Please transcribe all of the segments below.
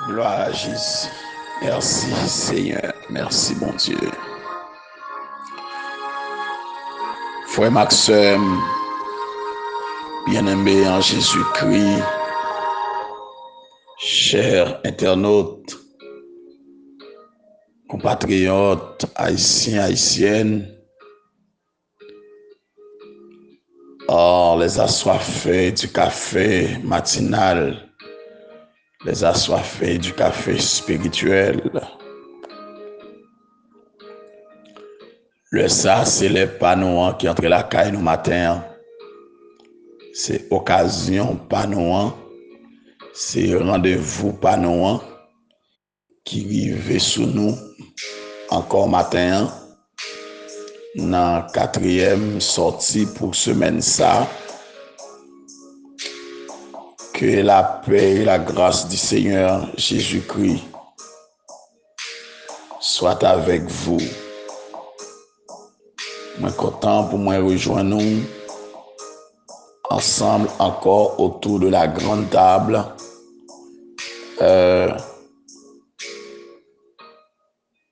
Gloire à Jésus. Merci Seigneur. Merci mon Dieu. Frère Maxime, bien-aimé en Jésus-Christ, chers internautes, compatriotes, haïtiens, haïtiennes, les assoiffés du café matinal, les assoiffés du café spirituel. Ça, c'est les panouans qui entrent la caille nous matin. C'est occasion panouan. C'est rendez-vous panouan qui arrive sous nous encore matin. Dans 4e sortie pour semaine ça. Que la paix et la grâce du Seigneur Jésus-Christ soit avec vous. Je suis content pour moi rejoindre nous ensemble encore autour de la grande table.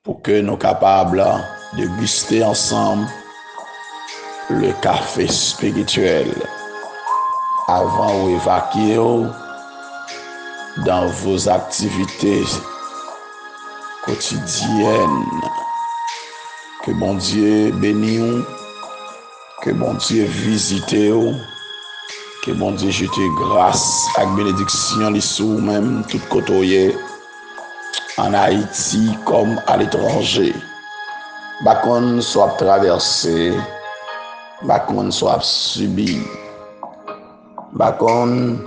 Pour que nous soyons capables de guster ensemble le café spirituel avant ou évacuer dans vos activités quotidiennes. Que bon Dieu bénisse, que bon Dieu visite, que bon Dieu jette grâce et bénédiction sur même tout côté en Haïti comme à l'étranger. Bakon soit traversé, bakon soit subi, bakon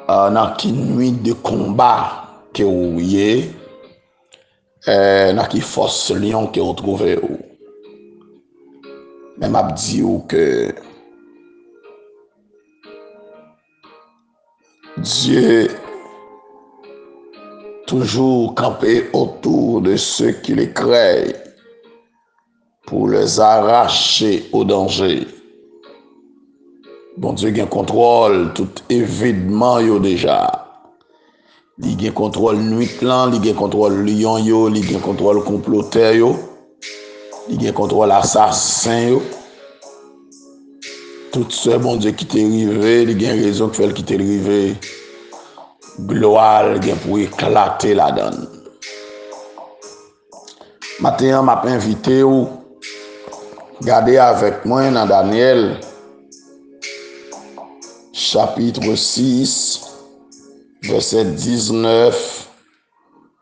dans qui nuit de combat que vous y dans qui force lion que vous trouvez. Mais m'a dit que Dieu toujours campé autour de ceux qui les créent pour les arracher au danger. Bon Dieu gain contrôle tout événement yo déjà. Il gain contrôle nuit plan, il gain contrôle lion yo, il gain contrôle comploteur yo, il gain contrôle assassin yo. Tout ce bon Dieu qui t'est arrivé, il gain raison qui fait qui t'est arrivé. Gloire gain pour éclater la donne. Maintenant m'a invité ou garder avec moi dans Daniel chapitre 6 verset 19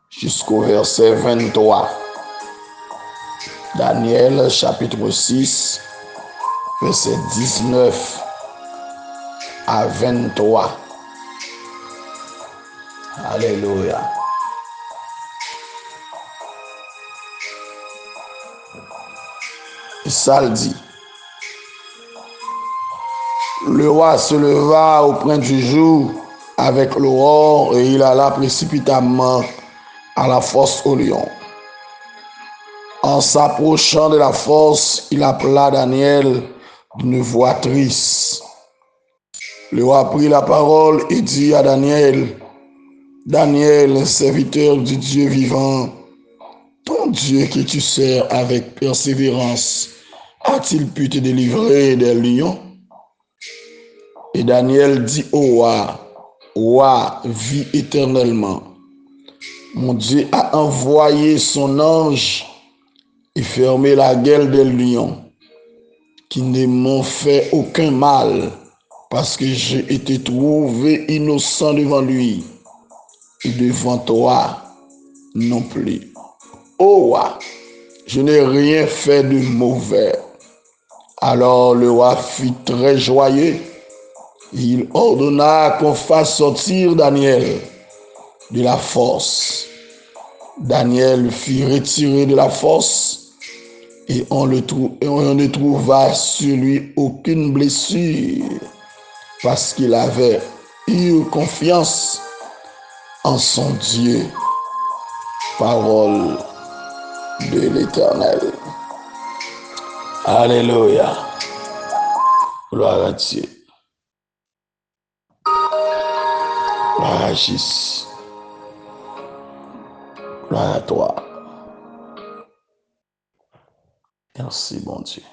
jusqu'au verset 23. Daniel chapitre 6 verset 19 à 23. Alléluia. Et ça le dit. Le roi se leva au point du jour avec l'aurore et il alla précipitamment à la fosse au lion. En s'approchant de la fosse, il appela Daniel d'une voix triste. Le roi prit la parole et dit à Daniel, « Daniel, serviteur du Dieu vivant, ton Dieu que tu sers avec persévérance, a-t-il pu te délivrer des lions? » Et Daniel dit au roi, « Roi, vis éternellement. Mon Dieu a envoyé son ange et fermé la gueule des lions, qui ne m'ont fait aucun mal, parce que j'ai été trouvé innocent devant lui, et devant toi non plus. Ô roi, je n'ai rien fait de mauvais. » Alors le roi fut très joyeux. Il ordonna qu'on fasse sortir Daniel de la fosse. Daniel fut retiré de la fosse et on ne trouva sur lui aucune blessure parce qu'il avait eu confiance en son Dieu. Parole de l'Éternel. Alléluia. Gloire à Dieu. Gloire à Jésus. Gloire à toi. Merci, bon Dieu.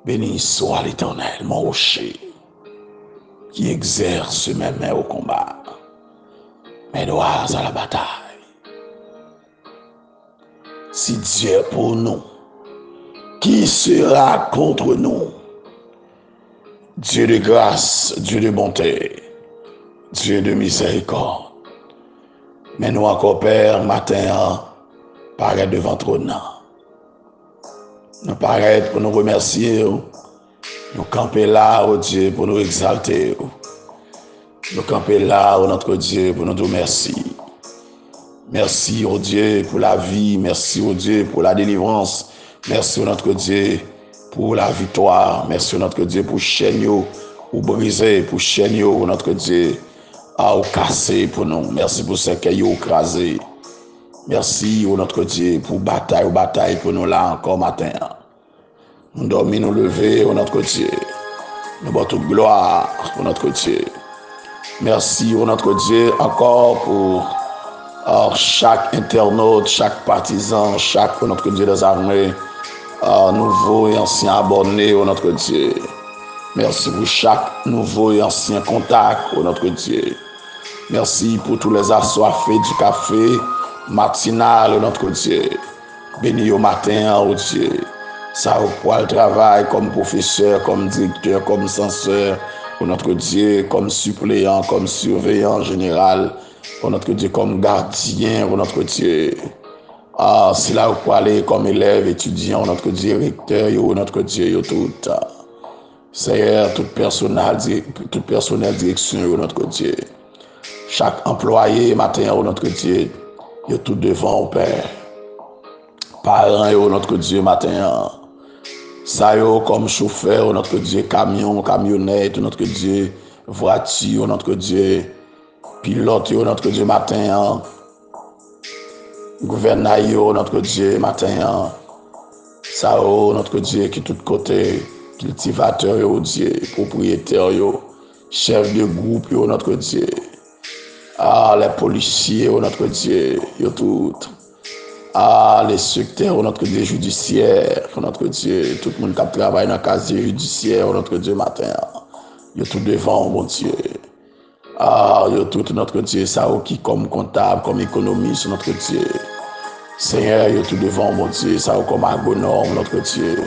Béni soit l'Éternel, mon rocher, qui exerce mes mains au combat, mes doigts à la bataille. Si Dieu est pour nous, qui sera contre nous? Dieu de grâce, Dieu de bonté, Dieu de miséricorde. Mais nous encore, Père, matin, paraître devant ton nom. Nous paraître pour nous remercier, nous camper là, oh Dieu, pour nous exalter. Nous camper là, oh notre Dieu, pour nous dire merci. Merci, oh Dieu, pour la vie. Merci, oh Dieu, pour la délivrance. Merci, oh notre Dieu, pour la victoire. Merci, oh notre Dieu, pour chaîne ou briser, pour chaîne, oh notre Dieu, à casser pour nous. Merci pour ce qu'il a écrasé. Merci, oh notre Dieu, pour bataille pour nous là encore matin. Nous dormons, nous lever, oh notre Dieu. Nous battons toute gloire, oh notre Dieu. Merci, oh notre Dieu, encore pour chaque internaute, chaque partisan, chaque, oh notre Dieu, des armées, nouveau et ancien abonné, oh notre Dieu. Merci pour chaque nouveau et ancien contact, oh notre Dieu. Merci pour tous les assoiffés du café matinal, oh notre Dieu. Béni au matin, oh Dieu. Ça au poil travail comme professeur, comme directeur, comme censeur, oh notre Dieu, comme suppléant, comme surveillant général, oh notre Dieu, comme gardien, oh notre Dieu. C'est là où aller comme élève, étudiant, oh notre Dieu, recteur, oh notre Dieu, tout. Seigneur, tout personnel direction, oh notre Dieu. Chaque employé matin, oh notre Dieu, yo tout devant au Père. Parents, oh notre Dieu, matin. Ça yo comme chauffeur, oh notre Dieu, camion, camionnette, oh notre Dieu, voiture, oh notre Dieu, pilote, oh notre Dieu, matin. Gouvernail, oh notre Dieu, matin. Ça oh notre Dieu, qui tout côté, cultivateur, oh Dieu, propriétaire, chef de groupe, oh notre Dieu. Les policiers, oh notre Dieu, yo tout. Les secteurs, oh notre Dieu, judiciaire, oh notre Dieu, tout le monde qui travaille dans le casier judiciaire, oh notre Dieu, matin. Yo tout devant, mon Dieu. Yo tout notre Dieu, ça qui comme comptable, comme économiste, notre Dieu. Seigneur, yo tout devant, mon Dieu, ça comme agronome, notre Dieu.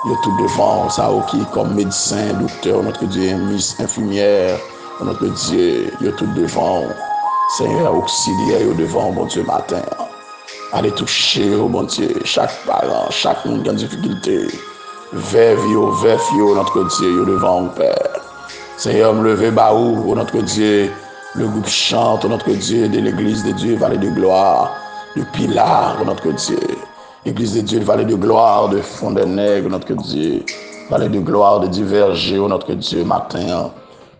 Yo tout devant, ça qui comme médecin, docteur, notre Dieu, infirmière, notre Dieu, yo tout devant. Seigneur, auxiliaire, yo devant, mon Dieu, matin. Allez toucher, oh mon Dieu, chaque parent, chaque monde qui a difficulté. Veuve, notre Dieu, yo devant, mon Père. Seigneur, me lever, oh notre Dieu, le groupe chante, oh notre Dieu, de l'église de Dieu, vallée de gloire, de Pilar, oh notre Dieu. Église de Dieu, vallée de gloire, de Fond des Nègres, notre Dieu. Vallée de gloire, de Diverger, oh notre Dieu, matin.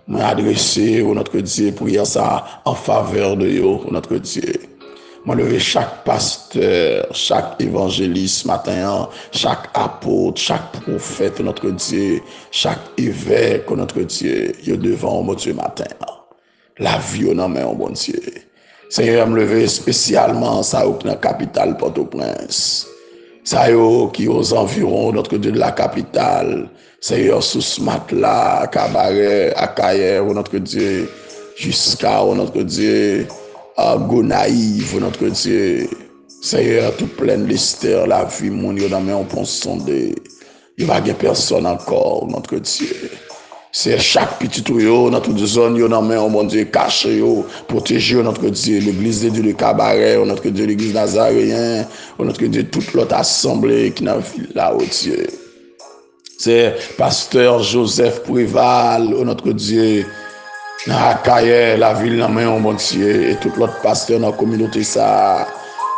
Moi adressé, oh notre Dieu, prière ça en faveur de yo, oh notre Dieu. Moi lever chaque pasteur, chaque évangéliste matin, chaque apôtre, chaque prophète, notre Dieu, chaque évêque, notre Dieu, yo devant mon Dieu matin. La vie au nom mon bon Dieu. Seigneur, me lever spécialement ça au dans la capitale Port-au-Prince. Ça yo qui aux environs notre Dieu de la capitale. Seigneur, sous ce matelas, cabaret, à Cayer, notre Dieu, jusqu'à notre Dieu. Gonaïve, notre Dieu. Seigneur, tout plein d'Esther, la vie, mon Dieu, dans mes on sondé. Il n'y a pas personne encore, notre Dieu. C'est chaque petit tuyau, dans toute zone, dans mes mon Dieu, caché, protégé, notre Dieu. L'église de Dieu de Cabaret, notre Dieu, l'église nazaréen, notre Dieu, toute l'autre assemblée qui n'a vu là, oh Dieu. C'est pasteur Joseph Préval, notre Dieu. Dans Akaye, la ville dans main mon Dieu et tout l'autre pasteur dans la communauté ça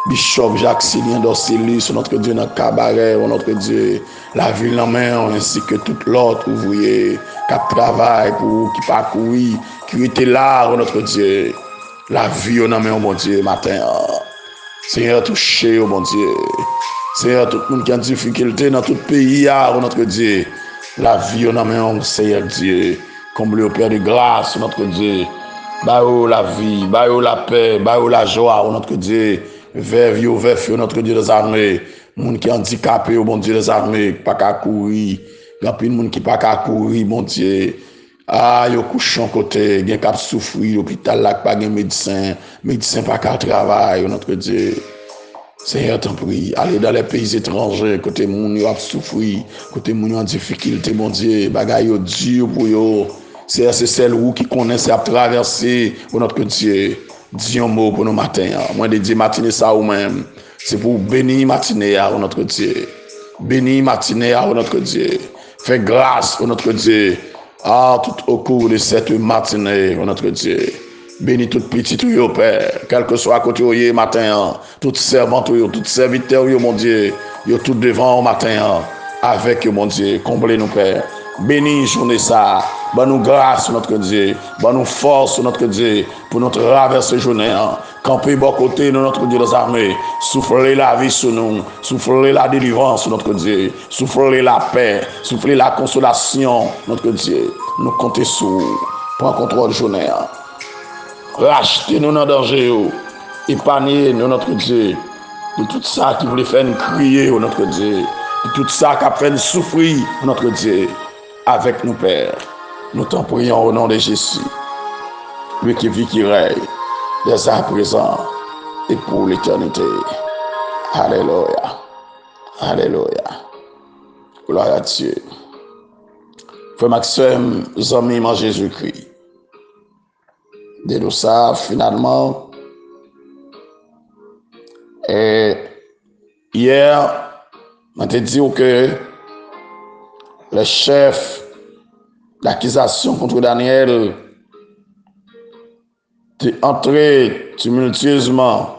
Bishop Jacques Silien d'Orcellus, notre Dieu dans Cabaret, notre Dieu, la ville dans main ainsi que tout l'autre ouvrier qui travaille pour qui parcourt, qui était là, notre Dieu. La vie dans main mon Dieu matin. Seigneur touché mon Dieu. Seigneur tout le monde qui a difficulté dans tout pays notre Dieu. La vie dans main Seigneur Dieu. Comble au Père de grâce, notre Dieu. Ba yo la vie, ba yo la paix, ba yo la joie, oh notre Dieu. Veuve yo, notre Dieu des armées. Moun qui handicapé, oh mon Dieu des armées, pas qu'à courir. Grand pile moun qui pas qu'à courir, mon Dieu. Ah, yo couchon côté, gen k'ap souffrir, l'hôpital là pas gen médecin, médecin pas qu'à travail, oh notre Dieu. Seigneur, t'en prie, allez dans les pays étrangers, côté moun yo ap souffrir, côté moun yo en difficulté, mon Dieu, bagay yo dur pour yo. C'est celle qui connaît à traverser, oh notre Dieu. Dis un mot pour nous matin. Moi, de dire matinée ça ou même. C'est pour bénir matinée à notre Dieu. Bénir matinée à notre Dieu. Fais grâce à notre Dieu. Ah, tout au cours de cette matinée, à notre Dieu. Bénis tout petit tout yo, Père. Quel que soit côté au matin. Tout servant tout serviteur, mon Dieu. Yo tout devant au matin. Avec mon Dieu. Comblez nous, Père. Bénis journée ça. Bonne nous grâce, notre Dieu. Bonne nous force, notre Dieu, pour notre traverser journée. Camper bon côté de notre Dieu des armées. Souffler la vie sur nous. Souffler la délivrance, notre Dieu. Souffler la paix. Souffler la consolation, notre Dieu. Nous comptons sur. Prends contrôle journée. Rachetez-nous dans le danger. Épargnez-nous, notre Dieu. De tout ça qui voulait faire nous crier, notre Dieu. De tout ça qui a fait nous souffrir, notre Dieu. Avec nous, Père. Nous t'en prions au nom de Jésus, lui qui vit, qui règne, dès à présent et pour l'éternité. Alléluia. Alléluia. Gloire à Dieu. Frère Maxime, amis en Jésus-Christ. Dès tout ça, finalement, et hier, on t'a dit que le chef l'accusation contre Daniel est entrée tumultueusement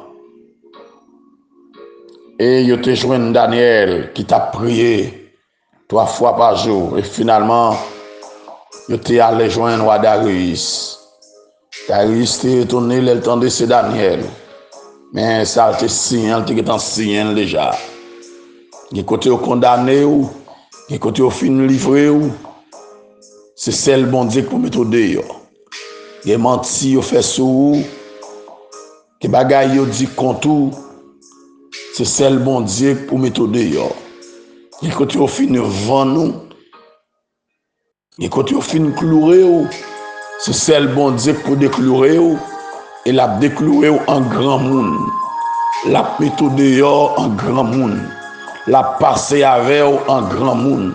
et il te joint Daniel qui t'a prié 3 fois par jour et finalement il t'est allé joindre roi Darius. Darius t'est retourné le temps de c'est Daniel mais ça a été signé, il était en signé déjà. Il côté au condamné ou il côté au fin livré ou c'est celle bon Dieu pour mettre dehors. Il menti, il fait sous, que bagay yo dit contre, c'est celle bon Dieu pour mettre dehors. Il côté au fin vend nous, il côté au fin clouer, c'est celle bon Dieu pour déclouer, et la déclouer en grand monde. La mettre dehors en grand monde. La passer avec en grand monde.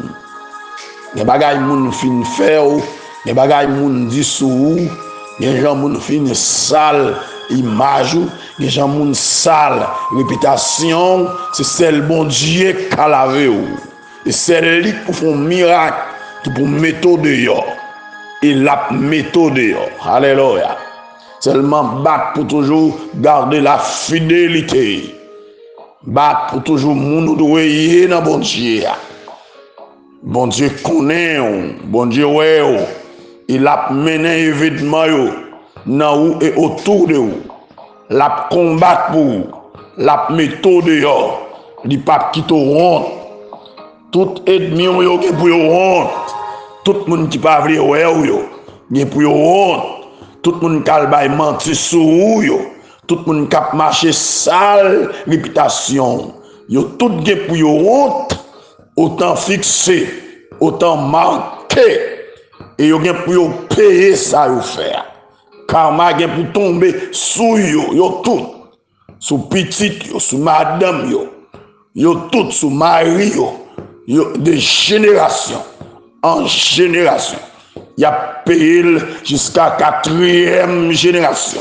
Les bagailles moun fin faire, les bagailles moun di sou, les gens moun fin sale image, les gens moun sale réputation, c'est celle bon Dieu qui a lavé ou. Et celle li pour faire miracle, qui pour mettre dehors. Et la mettre dehors. Alléluia. Seulement battre pour toujours garder la fidélité. Battre pour toujours moun doué dans bon Dieu. Bon Dieu connaît, bon Dieu ouais, il a mené évidemment dans ou et autour de vous. La combattre pour, la méthode dehors, il pas quitter honte. Tout ennemi yo qui pour honte. Tout monde qui pas vrai ouais yo, pour honte. Tout monde qui a menti sur yo, tout monde qui a marché sale réputation. Yo tout gen pour honte. Autant fixé, autant marqué, et yo gen pour payer ça yo faire. Karma gen pour tomber sous yo tout, sous petite yo, sous madame yo tout sous mari yo de génération en génération. Y a payé jusqu'à 4e génération.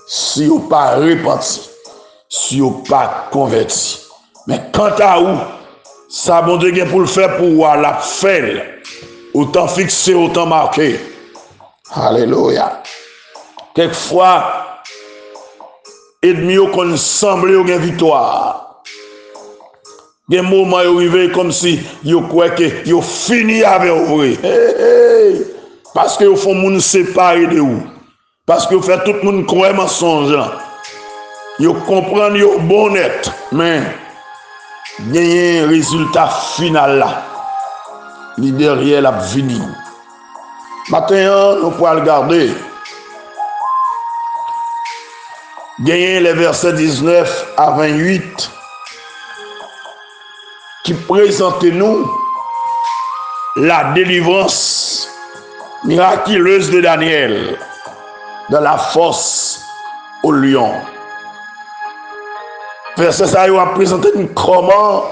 Si yo pas repenti, si yo pas converti. Mais quant à vous, ça bon Dieu pour le faire pour la faire. Autant fixé, autant marqué. Alléluia. Quelquefois, ennemi qu'on semble une victoire. Des moments arrivés comme si yo croit que yo fini avec vous. Parce que yo font moun séparé de vous. Parce que vous faites tout le monde croire mensonge. Yo comprendre yo bonnet, mais gagner un résultat final là. Li derrière la vini. Maintenant, nous pouvons regarder gagner les versets 19 à 28 qui présentent nous la délivrance miraculeuse de Daniel dans la fosse au lion. Verset ça a présenté comment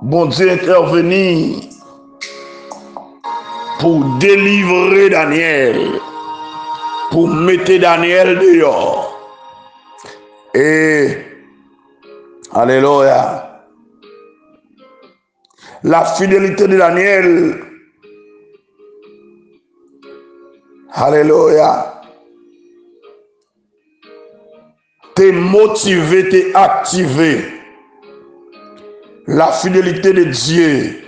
bon Dieu intervenir pour délivrer Daniel, pour mettre Daniel dehors. Et alléluia. La fidélité de Daniel, alléluia, t'es motivé, t'es activé. La fidélité de Dieu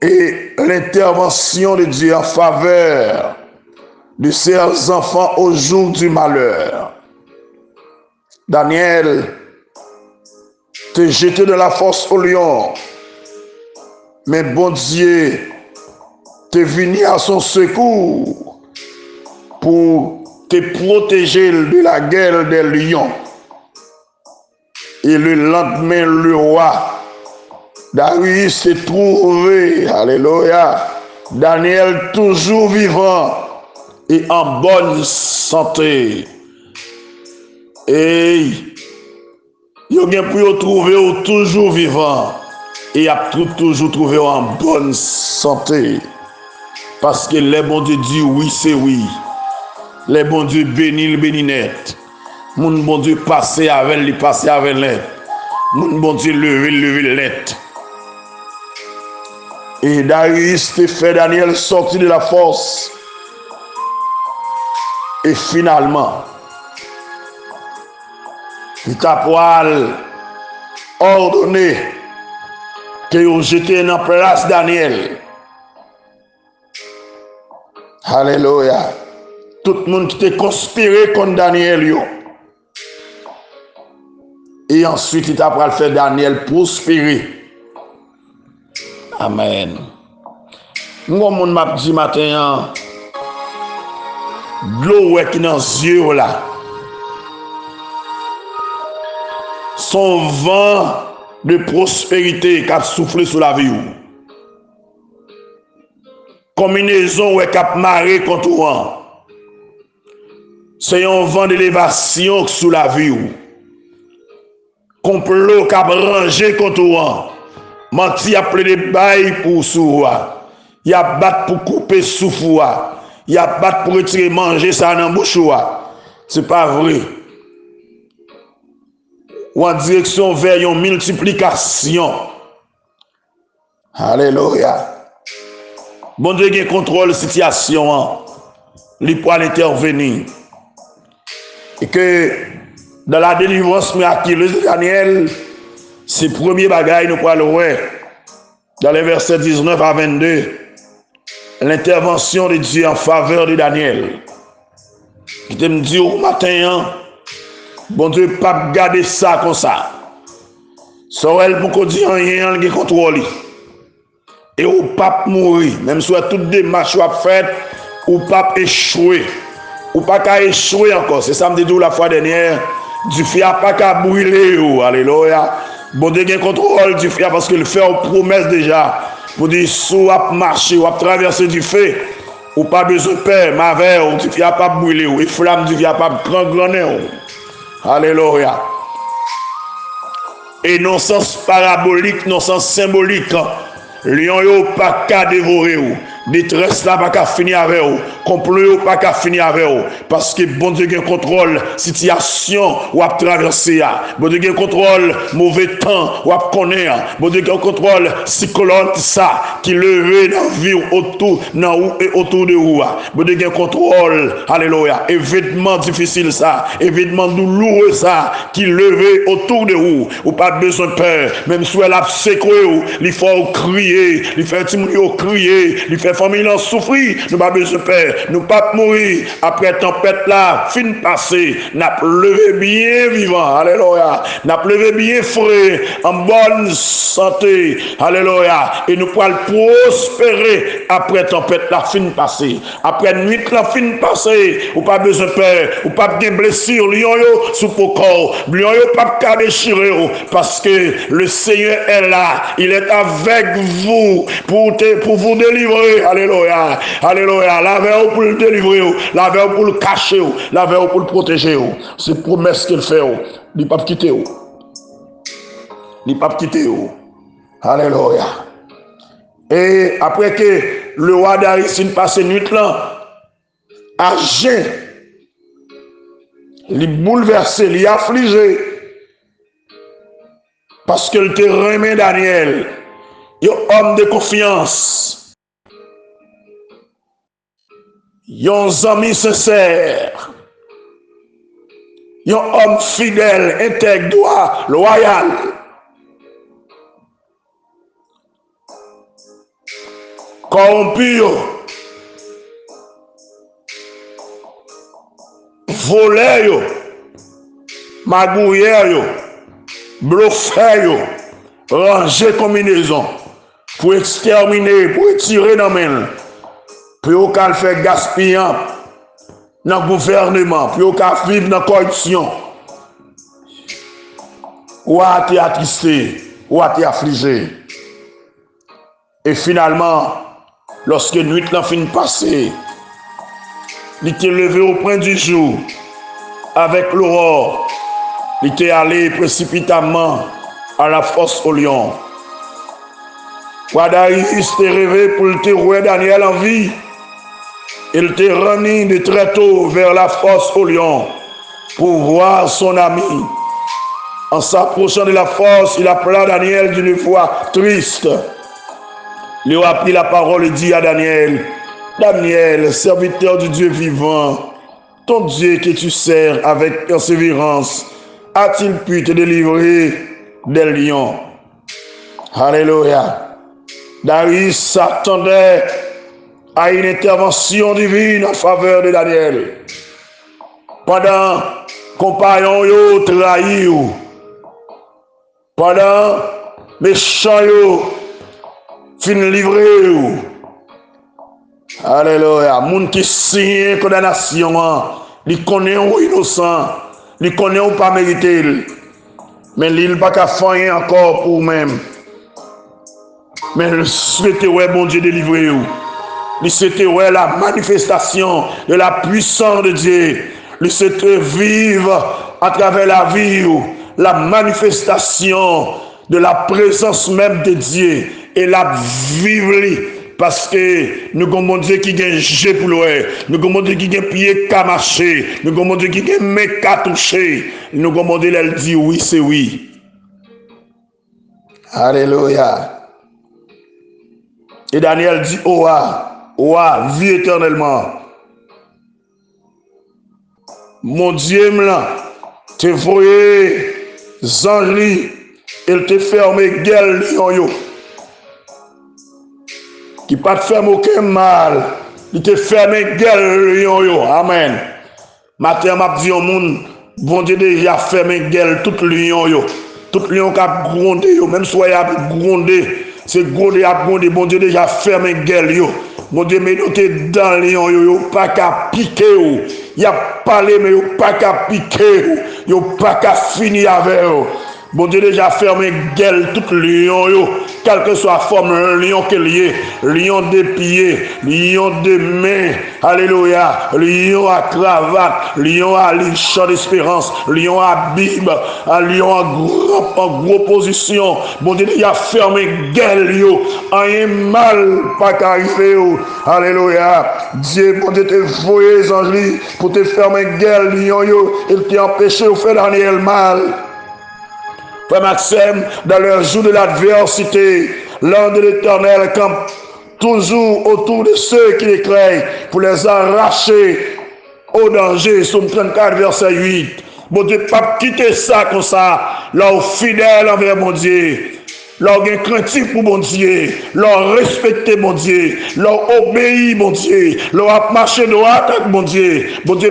et l'intervention de Dieu en faveur de ses enfants au jour du malheur. Daniel te jeté de la force au lion, mais bon Dieu te venu à son secours pour te protéger de la guerre des lions. Et le lendemain, le roi Darius s'est trouvé, alléluia, Daniel toujours vivant et en bonne santé. Et il y a pu trouver toujours vivant et a toujours trouvé en bonne santé. Parce que les bons Dieu disent oui, c'est oui. Les bons Dieu bénissent le béni net. Mon bon Dieu passer avec lui, passer avec l'aide. Mon bon Dieu lever l'aide. Et Darius te fait Daniel sortir de la force. Et finalement, il t'a ordonné que vous jetez en place Daniel. Alléluia. Tout le monde qui t'a conspiré contre Daniel. Et ensuite, il t'a fait Daniel prospérer. Amen. Moi, mon m'a dit matin, de l'eau qui est dans les yeux là. Son vent de prospérité qui a soufflé sur la vie. Combinaison qui a marré contre toi. C'est un vent d'élévation sous la vie. Complot qui a rangé contre toi. Menti a plein de bails pour sous-toi. Il a battu pour couper souffle. Il a battu pour retirer manger ça dans la bouche. C'est pas vrai. Ou en direction vers une multiplication. Alléluia. Bon Dieu qui contrôle la situation. Il peut intervenir. Et que dans la délivrance miraculeuse de Daniel, c'est le premier bagage nous pouvons voir. Dans les versets 19 à 22, l'intervention de Dieu en faveur de Daniel. Je te me dis au matin, bon Dieu, pas garder ça comme ça. Soit elle pour qu'on dise rien, il contrôle. Et au pape mourir, même si toutes des marches sont faites, ou pape échouer. Ou pas qu'à échouer encore. C'est ça me dit la fois dernière. Du feu n'a pas qu'à brûler. Alléluia. Bon Dieu a contrôle du feu parce que le feu a promesse déjà. Pour dire, soit marcher, ou traverser du feu. Ou pas besoin de peur, ma verre, du feu n'a pas brûler. Et flamme du feu n'a pas prendre. Alléluia. Et non sens parabolique, non sens symbolique. Lion yo pas qu'à dévorer ou. Détresse là pas qu'à finir avec ou. Complot pas qu'à finir avec ou. Parce que bon Dieu qui contrôle situation ou à traverser. Bon Dieu qui contrôle mauvais temps ou à connaître. Bon Dieu qui contrôle cyclone ça qui levé dans vie autour dans ou et autour de vous. Bon Dieu qui contrôle, alléluia, événement difficile ça, événement douloureux ça qui levé autour de vous. Ou pas besoin de peur, même si elle a secoué ou, il faut crier, il fait crier, il fait les familles ont souffert, nous pas besoin de peur, nous pas mourir après tempête là, fin passé, n'a levé bien vivant, alléluia, n'a levé bien frais, en bonne santé, alléluia, et nous pourrons prospérer après tempête là, fin passé, après nuit là, fin passé, ou pas besoin de peur, ou pas de blessure, lion yo sous le corps, lion yo pas de déchirer, parce que le Seigneur est là, il est avec vous pour vous délivrer, alléluia, alléluia, la veille pour le délivrer, la veille pour le cacher, la veille pour le protéger, c'est promesse qu'il fait, il ne peut pas quitter, il ne peut pas quitter, alléluia. Et après que le roi Darius passe nuit là, à jeun, il est bouleversé, il est affligé, parce qu'il te remet Daniel, un homme de confiance, un ami sincère, un homme fidèle, intègre, droit, loyal. Corrompu, volé, magouillé, bluffé, rangé combinaison pour exterminer, pour tirer dans la main, pour qu'on fait gaspillant dans le gouvernement, pour qu'on vive dans la corruption, ou à être attristé, ou à être affligé. Et finalement, lorsque nuit n'a fini de passer, il était levé au point du jour avec l'aurore. Il était allé précipitamment à la fosse au lion. Darius était rêvé pour le terrouer Daniel en vie. Il était remis de très tôt vers la fosse au lion pour voir son ami. En s'approchant de la fosse, il appela Daniel d'une voix triste. Il a pris la parole et dit à Daniel, Daniel, serviteur du Dieu vivant, ton Dieu que tu sers avec persévérance, a-t-il pu te délivrer des lions? Alléluia. Darius s'attendait à une intervention divine en faveur de Daniel. Pendant compagnons yo trahi, pendant méchants yo fin livré. Alléluia. Moun qui signe condamnation, il connaît ou innocent, il connaît ou pas mérité, mais il n'a pas qu'à faire encore pour même. Mais il souhaite ouais bon Dieu délivrer. Il souhaite ouais la manifestation de la puissance de Dieu. Il souhaite vivre à travers la vie la manifestation de la présence même de Dieu et la vivre. Parce que nous avons Dieu qui a un pour l'ouer, nous avons Dieu qui a un pied qu'à marcher, nous avons Dieu qui a un main qu'à toucher, nous avons Dieu qui dit oui, c'est oui. Alléluia. Et Daniel dit, Oa, vis éternellement. Mon Dieu, te voyé, Zanli, il te fermé gueule, lion. Qui pas te faire aucun mal, il te ferme gueule, lion. Amen. Matin, m'a dit au monde, bon Dieu déjà fermé gueule, tout lion, tout lion qui a grondé, même soit il a grondé. C'est grondé à grondé, bon Dieu déjà fermé gueule, bon Dieu, mais nous t'es dans le lion, pas qu'à piquer, il a parlé, mais pas qu'à piquer, pas qu'à finir avec. Bon Dieu déjà fermé gueule tout lion, quelle que soit la forme, un lion qu'il y ait, lion de pieds, lion de mains, alléluia, lion à cravate, lion à champ d'espérance, lion à Bible, lion en gros position. Bon Dieu déjà fermé gueule, rien mal pas qu'arriver, alléluia. Dieu, bon Dieu te voyé, Angeli, pour te fermer gueule, lion, il t'a empêché de faire Daniel mal. Frère Maxime, dans le jour de l'adversité, l'ange de l'Éternel campe toujours autour de ceux qui les craignent pour les arracher au danger. Somme 34, verset 8. Bon Dieu, pas quitter ça comme ça, là, fidèle envers mon Dieu. leur gain craintif pour mon Dieu, leur respecter mon Dieu, leur obéir mon Dieu, leur marcher droit avec mon Dieu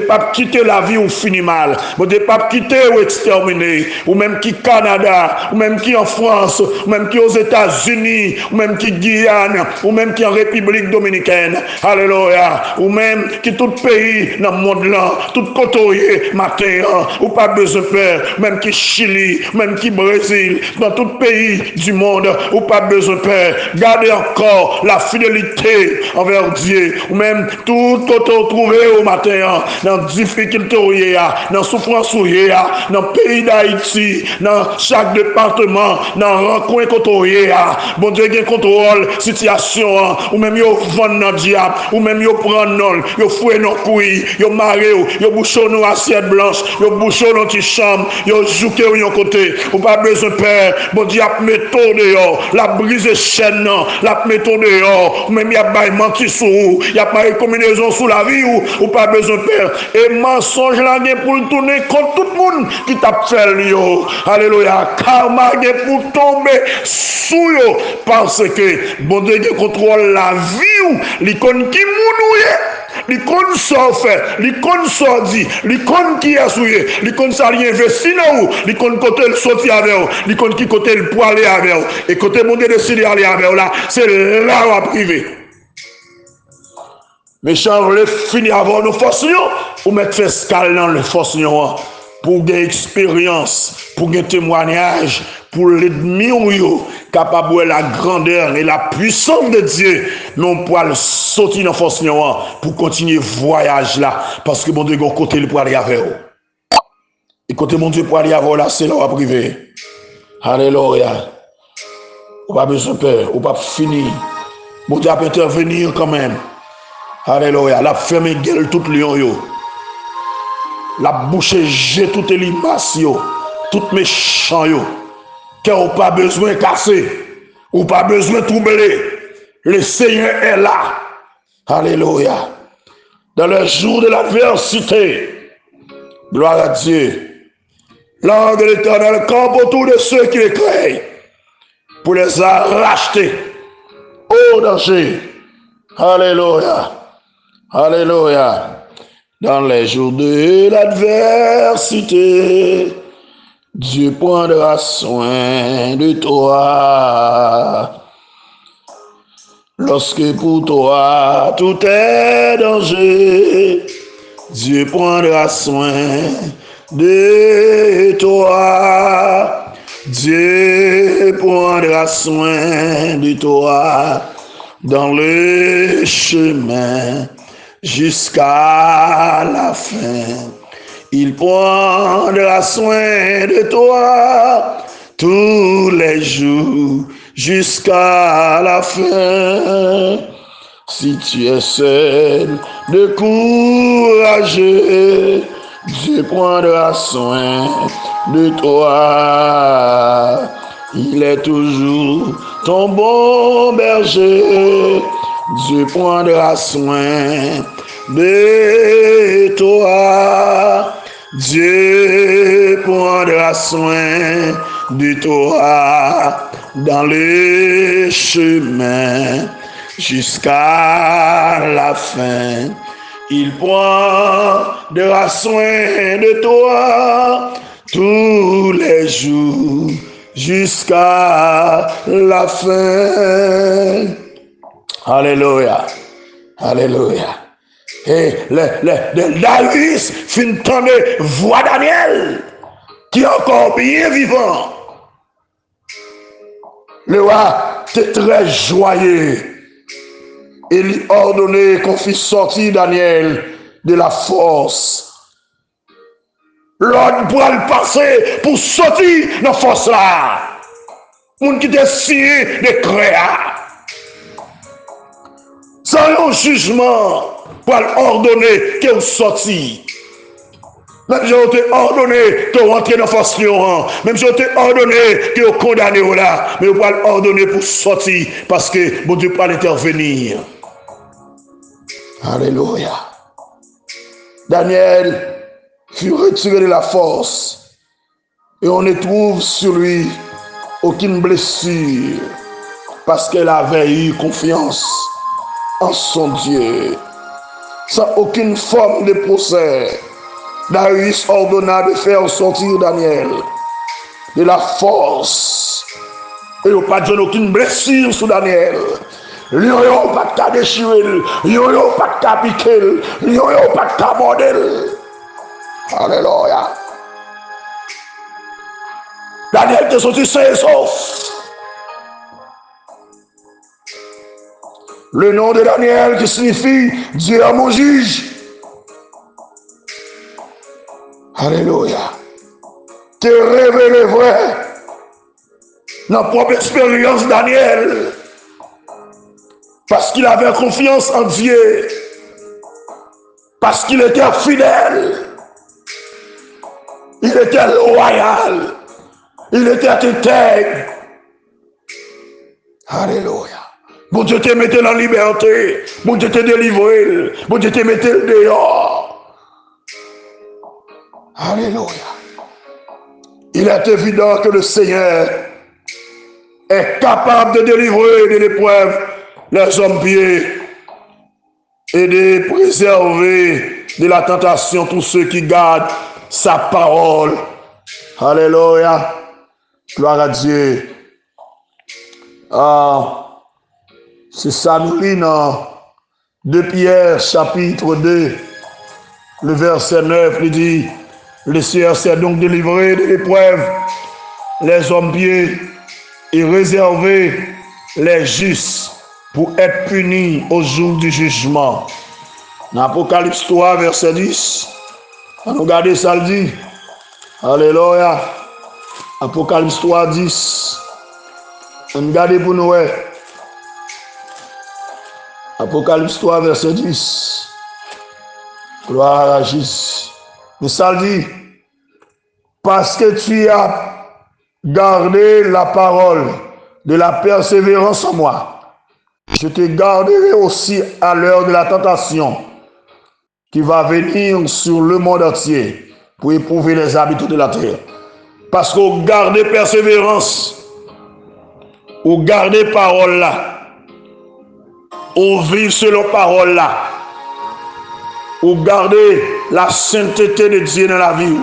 pas quitter la vie ou finir mal, mon Dieu pas quitter ou exterminer, ou même qui Canada, ou même qui en France, ou même qui aux États-Unis, ou même qui Guyane, ou même qui en République Dominicaine, alléluia, ou même qui tout pays dans le monde là, tout côté matin, ou pas besoin de peur, même qui Chili, même qui Brésil, dans tout pays du monde, ou pas besoin de peur, gardez encore la fidélité envers Dieu, ou même tout auto trouvé au matin, dans difficulté, dans souffrance, dans le pays d'Haïti, dans chaque département, dans rencontre côté, bon Dieu qui contrôle situation, ou même yo vend dans diable, ou même yo prend non, yo fouet nos couilles, yo maré, yo bouchon nos assiette blanche, yo bouchon nos petites chambres, yo joué au côté, ou pas besoin de peur, bon Dieu a méthode dehors, la brise chaîne, la méthode dehors, ou même y a bail menti sous, y a pas combinaison sous la vie, ou pas besoin de peur, et mensonge là pour le tourner contre tout le monde qui t'a fait yo, alléluia, karma pour tomber sous yo, parce que bon Dieu qui contrôle la vie, l'icône qui mounouye, l'icône sort fait, l'icône sort dit, l'icône qui est souillé, l'icône ça rien investi dans vous, l'icône côté le sorti avec vous, l'icône qui côté le poiler avec vous, et côté mon Dieu décidé aller avec vous là, c'est là où à privé. Méchant, le finir avant nos forces, ou mettre fescal dans les forces, pour gagner expérience, pour gagner témoignage, pour l'ennemi capable de la grandeur et la puissance de Dieu, mais on peut le sortir dans force pour continuer le voyage là, parce que mon Dieu, côté le pour aller avec vous. Et côté mon Dieu pour aller avec vous là, c'est là où privé. Alléluia. On pas besoin de peur, on pas finir. Mon Dieu peut intervenir quand même. Alléluia. La ferme gueule tout lion yo. La bouche j'ai toutes les limaces yo, toutes méchants yo. Car on pas besoin de casser, ou pas besoin de troubler. Le Seigneur est là. Alléluia. Dans le jour de l'adversité, gloire à Dieu. L'ange de l'Éternel campe autour de ceux qui les craignent pour les arracher au danger. Alléluia. Alléluia. Dans les jours de l'adversité, Dieu prendra soin de toi. Lorsque pour toi tout est danger, Dieu prendra soin de toi. Dieu prendra soin de toi dans le chemin jusqu'à la fin. Il prendra soin de toi tous les jours jusqu'à la fin. Si tu es seul, de courageux, Dieu prendra soin de toi. Il est toujours ton bon berger. Dieu prendra soin de toi. Dieu prendra soin de toi dans le chemin jusqu'à la fin. Il prendra soin de toi tous les jours jusqu'à la fin. Alléluia. Alléluia. Et Darius fin entendre voix Daniel qui est encore bien vivant. Le roi était très joyeux. Il ordonnait qu'on fît sortir Daniel de la force. L'ordre pour le passer pour sortir de la force là. Moun qui était signé de créa. Sans un jugement pour ordonner qu'elle sortit. Même si on t'a ordonné de rentrer dans la force, même si on t'a ordonné que vous condamnez là, mais on va ordonner pour sortir parce que bon Dieu peut intervenir. Alléluia. Daniel fut retiré de la force et on trouve sur lui aucune blessure, parce qu'elle avait eu confiance en son Dieu. Sans aucune forme de procès, Darius ordonna de faire sortir Daniel de la force. Et il n'y a pas de aucune blessure sur Daniel. Il n'y a pas de déchirer, il n'y a pas de piquer, il n'y a pas de morder. Alléluia. Daniel était sorti sain et sauf. Le nom de Daniel qui signifie Dieu est mon juge. Alléluia. Te révèle vrai. Dans la propre expérience Daniel. Parce qu'il avait confiance en Dieu. Parce qu'il était fidèle. Il était loyal. Il était intègre. Alléluia. Bon Dieu te mettait en liberté. Bon Dieu te délivré. Bon Dieu te mettait dehors. Alléluia. Il est évident que le Seigneur est capable de délivrer de l'épreuve les hommes pieux et de préserver de la tentation tous ceux qui gardent sa parole. Alléluia. Gloire à Dieu. C'est ça, nous lisons dans 2 Pierre, chapitre 2, le verset 9, il dit, le Seigneur s'est donc délivré de l'épreuve, les hommes pieux, et réservé les justes pour être punis au jour du jugement. Dans Apocalypse 3, verset 10, on nous regarde ça le dit. Alléluia. Apocalypse 3, 10. On regarde pour nous. Apocalypse 3, verset 10. Gloire à Jésus. Mais ça dit, parce que tu as gardé la parole de la persévérance en moi, je te garderai aussi à l'heure de la tentation qui va venir sur le monde entier pour éprouver les habitants de la terre. Parce qu'on garde persévérance, on garde parole là, on vit selon parole là, on garde la sainteté de Dieu dans la vie,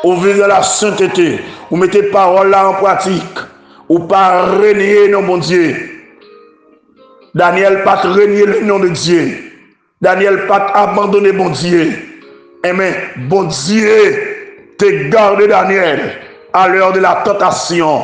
on vit dans la sainteté, on mettez parole là en pratique, ou pas renier non bon Dieu. Daniel pas renier le nom de Dieu. Daniel pas abandonné bon Dieu. Mais bon Dieu te garde Daniel à l'heure de la tentation.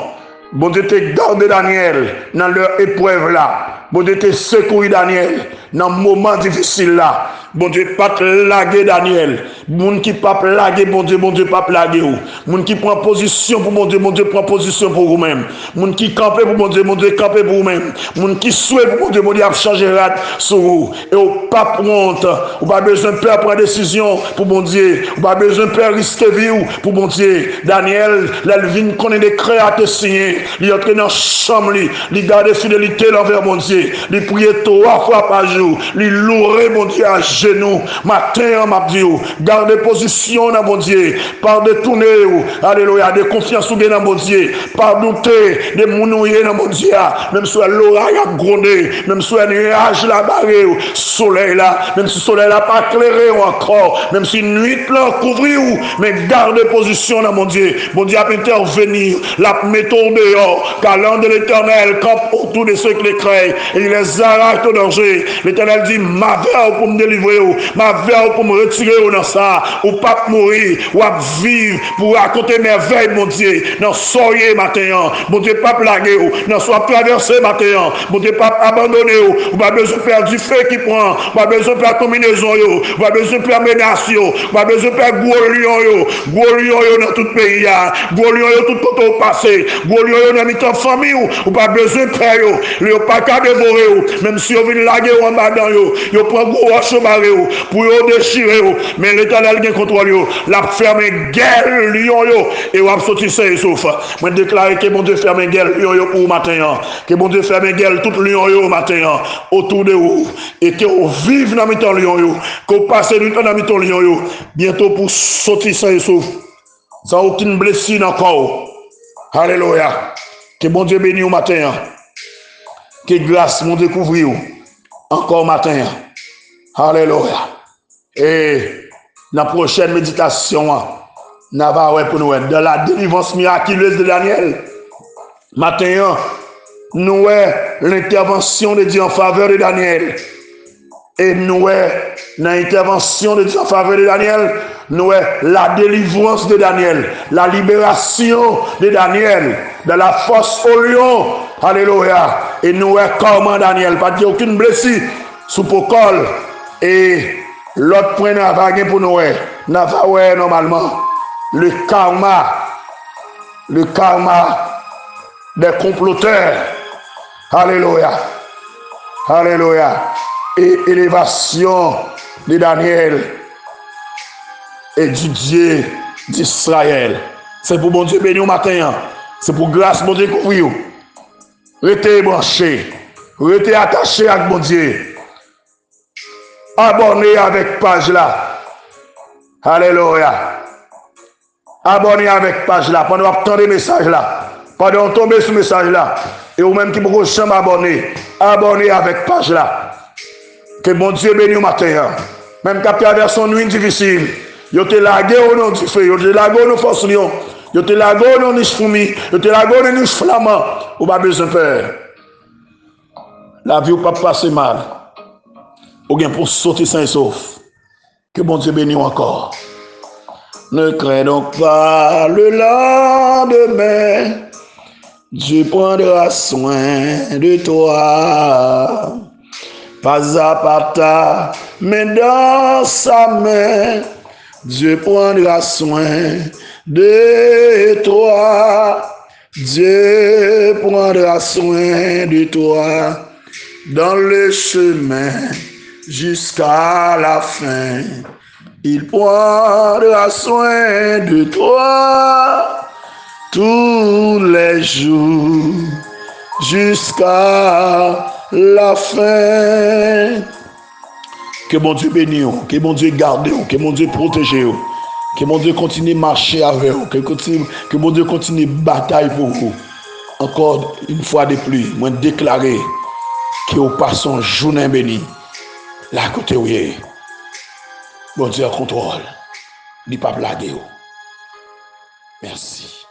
Bon Dieu te garde Daniel dans leur épreuve là. Bon Dieu te secoue Daniel dans le moment difficile là. Bon Dieu pas te laguer Daniel. Moun qui pas laguer bon Dieu pas laguer ou. Moun qui prend position pour bon Dieu prend position pour vous-même. Moun qui campe pour bon Dieu campe pour vous-même. Moun qui souhaite pour bon Dieu a changer rate sur vous. Et ou pas honte, ou pas besoin de peur prendre décision pour bon Dieu. Ou pas besoin de peur risquer vie pour bon Dieu. Daniel, l'elvin connaît des créateurs signés. Il entre dans chambre, il garde fidélité envers mon Dieu. Il prie 3 fois par jour. Il louerait mon Dieu à genoux. Matin, m'a dit, garde position dans mon Dieu. Par détourner, alléluia, de confiance dans mon Dieu. Par douter, de mounouiller dans mon Dieu. Même si l'orage a grondé, même si le nuage l'a barré, soleil là, même si le soleil n'a pas éclairé encore, même si nuit là couvrir, mais garde position dans mon Dieu. Mon Dieu a intervenir, la méthode dehors, car l'ange de l'Éternel campe autour de ceux qui les craignent et il les arrache au danger. L'Éternel dit, ma verre pour me délivrer, ma verre pour me retirer dans ça, ou pas mourir, ou à vivre pour raconter merveille, mon Dieu. Non, soyez matin, mon Dieu, pas plaguer, non, soit traversé matin, mon Dieu, pas abandonner, ou pas besoin de faire du feu qui prend, ou pas besoin de faire combinaison, ou pas besoin de faire menace, ou pas besoin de faire gros lion dans tout le pays, gros lion tout côté au passé, gros lion dans mi-temps famille, ou pas besoin de faire, ou pas qu'à dévorer, même si on vient laguer en bas dans yo, yo prend gros roche pour yo déchirer, mais l'Éternel qui contrôle yo, la ferme guerre lion yo, et on a sorti ça et sauf. Moi déclarer que mon Dieu ferme guerre lion yo pour matin, que mon Dieu ferme guerre tout lion yo matin autour de vous, et que vous vivez dans mi-temps lion yo, que vous passez du temps dans mi-temps lion yo, bientôt pour sortir ça et sauf, sans aucune blessure encore. Alléluia. Que bon Dieu bénisse au matin. Que grâce mon découvrir encore matin. Alléluia. Et dans la prochaine méditation, nous allons pour nous dans la délivrance miraculeuse de Daniel. Matin, nous avons l'intervention de Dieu en faveur de Daniel. Et nous avons l'intervention de Dieu en faveur de Daniel. Nous avons la délivrance de Daniel, la libération de Daniel dans la fosse au lion. Alléluia. Et nous avons comment Daniel, pas dire aucune blessure sous Pocol. Et l'autre point n'a pas pour nous. N'a pas normalement le karma des comploteurs. Alléluia. Alléluia. Et élévation de Daniel et du Dieu d'Israël. C'est pour bon Dieu béni au matin. C'est pour grâce bon Dieu couvrir. Restez branché. Restez attaché avec bon Dieu. Abonnez avec page là. Alléluia. Abonnez avec page là. Pendant que vous attendez message là. Pendant que vous tombez sur message là. Et vous même qui vous jamais abonné. Abonnez avec page là. Que bon Dieu bénisse au matin. Même quand tu as son nuit difficile. Yo te lagué au nom du feu. Yo te lagué au nom force lion. Yo te lagué au nom niche fourmi. Yo te lagué au nom niche flamand. Ou pas besoin de peur. La vie ou pas passer mal. Ou bien pour sortir sain et sauf. Que bon Dieu bénisse encore. Ne crains donc pas le lendemain. Dieu prendra soin de toi. Pas à pas ta main dans sa main. Dieu prendra soin de toi. Dieu prendra soin de toi dans le chemin jusqu'à la fin. Il prendra soin de toi tous les jours jusqu'à la fin. Que bon Dieu bénisse, que bon Dieu garde, que bon Dieu protège, que bon Dieu continue à marcher avec vous, que bon Dieu continue à batailler pour vous. Encore une fois de plus, moi déclarer que vous passez une journée bénie. Là côté où est, bon Dieu contrôle, il ne pas blaguer. Merci.